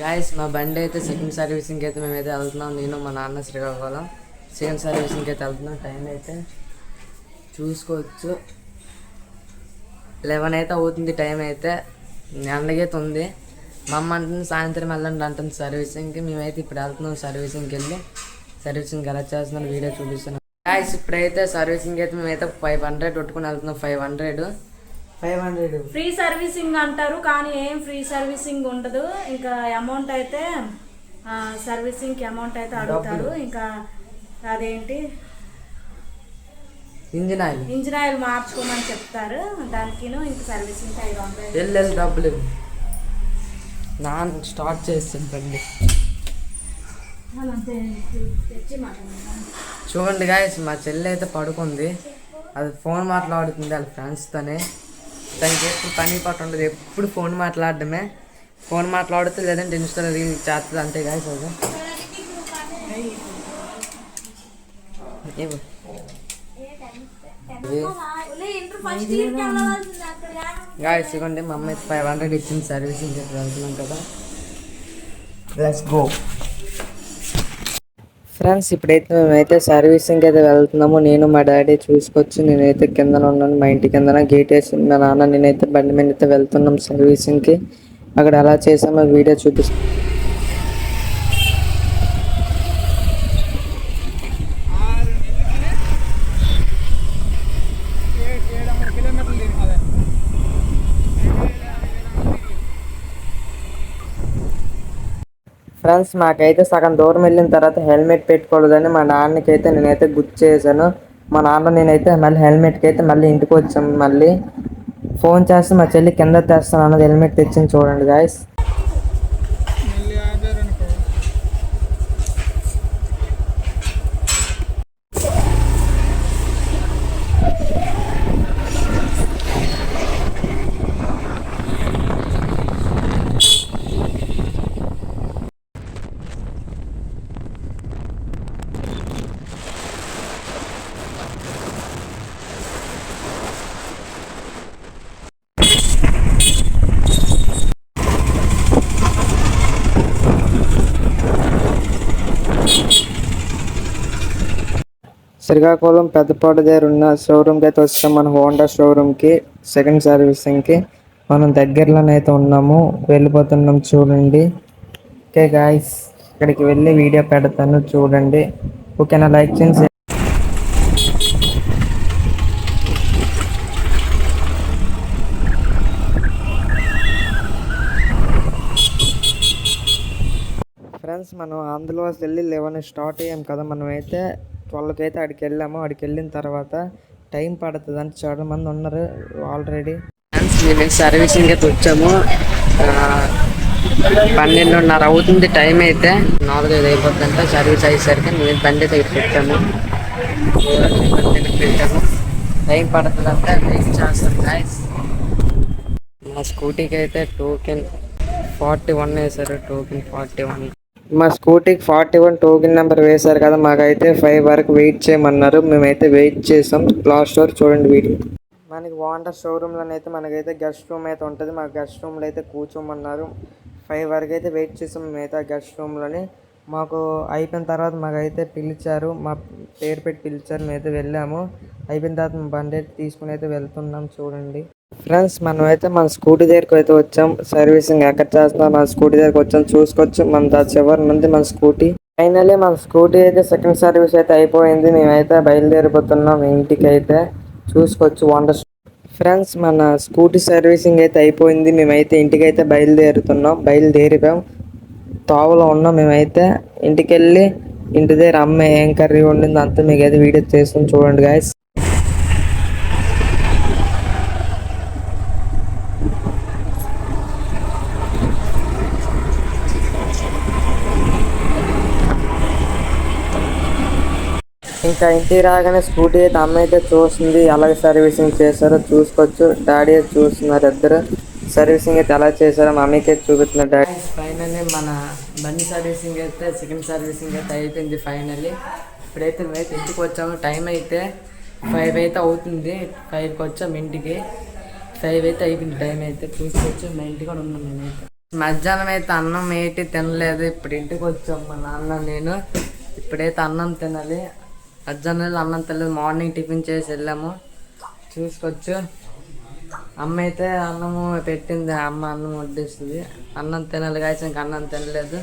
Guys మా బండి అయితే సెకండ్ సర్వీసింగ్కి అయితే మేమైతే వెళ్తున్నాం. నేను మా నాన్న శ్రీకాకుళం సెకండ్ సర్వీసింగ్కి అయితే వెళ్తున్నాం. టైం అయితే చూసుకోవచ్చు 11 అయితే అవుతుంది. టైం అయితే ఎండగైతే ఉంది. మా అమ్మ అంటుంది సాయంత్రం వెళ్ళండి అంటుంది సర్వీసింగ్కి. మేమైతే ఇప్పుడు వెళ్తున్నాం సర్వీసింగ్కి వెళ్ళి సర్వీసింగ్ ఎలా చేస్తున్నాను వీడియో చూపిస్తున్నాం. గాయస్ ఇప్పుడైతే సర్వీసింగ్ అయితే మేమైతే 500 కొట్టుకుని వెళ్తున్నాం. 500 ఫ్రీ సర్వీసింగ్ అంటారు కానీ ఏం ఫ్రీ సర్వీసింగ్ ఉండదు. ఇంకా అమౌంట్ అయితే సర్వీసింగ్కి అమౌంట్ అయితే అడుగుతారు. ఇంకా అదేంటి ఇంజిన్ ఆయిల్ మార్చుకోమని చెప్తారు. దానికి ఇంకా సర్వీసింగ్ 500 డబ్బులు నాన్న స్టార్ట్ చేస్తుంది బండి. చూడండి గాయస్ మా చెల్లి అయితే పడుకుంది. అది ఫోన్ మాట్లాడుతుంది వాళ్ళ ఫ్రెండ్స్తోనే. దానికి ఎప్పుడు పని పాటు ఉండదు, ఎప్పుడు ఫోన్ మాట్లాడడమే. ఫోన్ మాట్లాడుతూ లేదంటే ఇన్స్టాలో రీల్ చేస్తుంది అంతే గాయస్. అది గాయస్ ఇవ్వండి మా అమ్మ 500 ఇచ్చింది సర్వీసింగ్ చెప్పి వెళ్తున్నాం కదా. Let's go friends. ఇప్పుడైతే మేమైతే సర్వీసింగ్ అయితే వెళ్తున్నాము. నేను మా డాడీ చూసుకొచ్చి నేనైతే కిందన ఉన్నాను. మా ఇంటి కిందన గేట్ వేసి మా నాన్న నేనైతే బండి మీద అయితే వెళ్తున్నాం సర్వీసింగ్కి. అక్కడ ఎలా చేసామో వీడియో చూపిస్తాను. ఫ్రెండ్స్ మాకైతే సగం దూరం వెళ్ళిన తర్వాత హెల్మెట్ పెట్టుకోలేదని మా నాన్నకి అయితే నేనైతే గుర్తు చేశాను. మా నాన్న నేనైతే మళ్ళీ హెల్మెట్కి అయితే మళ్ళీ ఇంటికి వచ్చాము. మళ్ళీ ఫోన్ చేస్తే మా చెల్లి కింద తెస్తాను అన్నది హెల్మెట్ తెచ్చింది చూడండి గాయస్. శ్రీకాకుళం పెద్దపాడు దగ్గర ఉన్న షోరూమ్కి అయితే వచ్చాం. మన హోండా షోరూమ్కి సెకండ్ సర్వీసింగ్కి మనం దగ్గరలోనైతే ఉన్నాము, వెళ్ళిపోతున్నాం చూడండి. ఓకే గాయస్ ఇక్కడికి వెళ్ళి వీడియో పెడతాను చూడండి. ఓకేనా, లైక్ చేయండి. ఫ్రెండ్స్ మనం ఆంధ్రవాసి వెళ్ళి 11 స్టార్ట్ అయ్యాం కదా. మనమైతే 12కి అయితే అక్కడికి వెళ్ళాము. అక్కడికి వెళ్ళిన తర్వాత టైం పడుతుంది అంటే చాలా మంది ఉన్నారు ఆల్రెడీ. ఫ్రెండ్స్ మేము సర్వీసింగ్ అయితే వచ్చాము. 12:30 అవుతుంది టైం అయితే. 4-5 అయిపోతుందంటే సర్వీస్ అయ్యేసరికి మేము బండి అయితే ఇక్కడ పెట్టాము. టైం పడుతుంది అంటే వెయిట్ చేస్తాం గాయస్. మా స్కూటీకి అయితే టోకెన్ 41 వేశారు. టోకెన్ 41. మా స్కూటీకి 41 టోకెన్ నెంబర్ వేశారు కదా. మాకైతే 5 వరకు వెయిట్ చేయమన్నారు. మేమైతే వెయిట్ చేసాం. లాస్ట్ వరకు చూడండి వీడియో. మనకి హోండా షోరూమ్లోనైతే మనకైతే గెస్ట్ రూమ్ అయితే ఉంటుంది. మా గెస్ట్ రూమ్లో అయితే కూర్చోమన్నారు. 5 వరకు అయితే వెయిట్ చేసాం మేమైతే ఆ గెస్ట్ రూమ్లోని. మాకు అయిపోయిన తర్వాత మాకైతే పిలిచారు, మా పేరు పెట్టి పిలిచారు. మేమైతే వెళ్ళాము. అయిపోయిన తర్వాత మా బండి తీసుకుని అయితే వెళ్తున్నాం చూడండి. ఫ్రెండ్స్ మనమైతే మన స్కూటీ దగ్గరకు అయితే వచ్చాం. సర్వీసింగ్ ఎక్కడ చేస్తున్నాం మన స్కూటీ దగ్గరకు వచ్చాం. చూసుకోవచ్చు మన చివరి నుండి మన స్కూటీ. ఫైనల్లీ మన స్కూటీ అయితే సెకండ్ సర్వీస్ అయితే అయిపోయింది. మేమైతే బయలుదేరిపోతున్నాం ఇంటికి అయితే. చూసుకోవచ్చు వండర్. ఫ్రెండ్స్ మన స్కూటీ సర్వీసింగ్ అయితే అయిపోయింది. మేమైతే ఇంటికి అయితే బయలుదేరిపోయాం. తావులో ఉన్నాం. మేమైతే ఇంటికి వెళ్ళి ఇంటి దగ్గర అమ్మ ఏం కర్రీ వండింది అంతా మీకు అయితే వీడియో చేస్తాం చూడండి గాయస్. ఇంకా ఇంటికి రాగానే స్కూటీ అయితే అమ్మ అయితే చూస్తుంది ఎలాగ సర్వీసింగ్ చేశారో. చూసుకోవచ్చు డాడీ అయితే చూస్తున్నారు. ఇద్దరు సర్వీసింగ్ అయితే ఎలా చేశారో మమ్మీకి అయితే చూపిస్తున్నారు డాడీ. ఫైనల్లీ మన బండి సర్వీసింగ్ అయితే సెకండ్ సర్వీసింగ్ అయితే అయిపోయింది ఫైనల్లీ. ఇప్పుడైతే మేమైతే ఇంటికి వచ్చాము. టైం అయితే 5 అయితే అవుతుంది. 5కి వచ్చాము ఇంటికి. 5 అయితే అయిపోయింది టైం అయితే. చూసుకోవచ్చు మా ఇంటికి కూడా ఉన్నాం నేనైతే. మధ్యాహ్నం అయితే అన్నం ఏంటి తినలేదు. ఇప్పుడు ఇంటికి వచ్చాం మా నాన్న నేను. ఇప్పుడైతే అన్నం తినాలి. మధ్యాహ్నం అన్నం తినలేదు. మార్నింగ్ టిఫిన్ చేసి వెళ్ళాము. చూసుకోవచ్చు. అమ్మ అయితే అన్నము పెట్టింది. అమ్మ అన్నం వడ్డిస్తుంది. అన్నం తినాలి కాదు, ఇంకా అన్నం తినలేదు.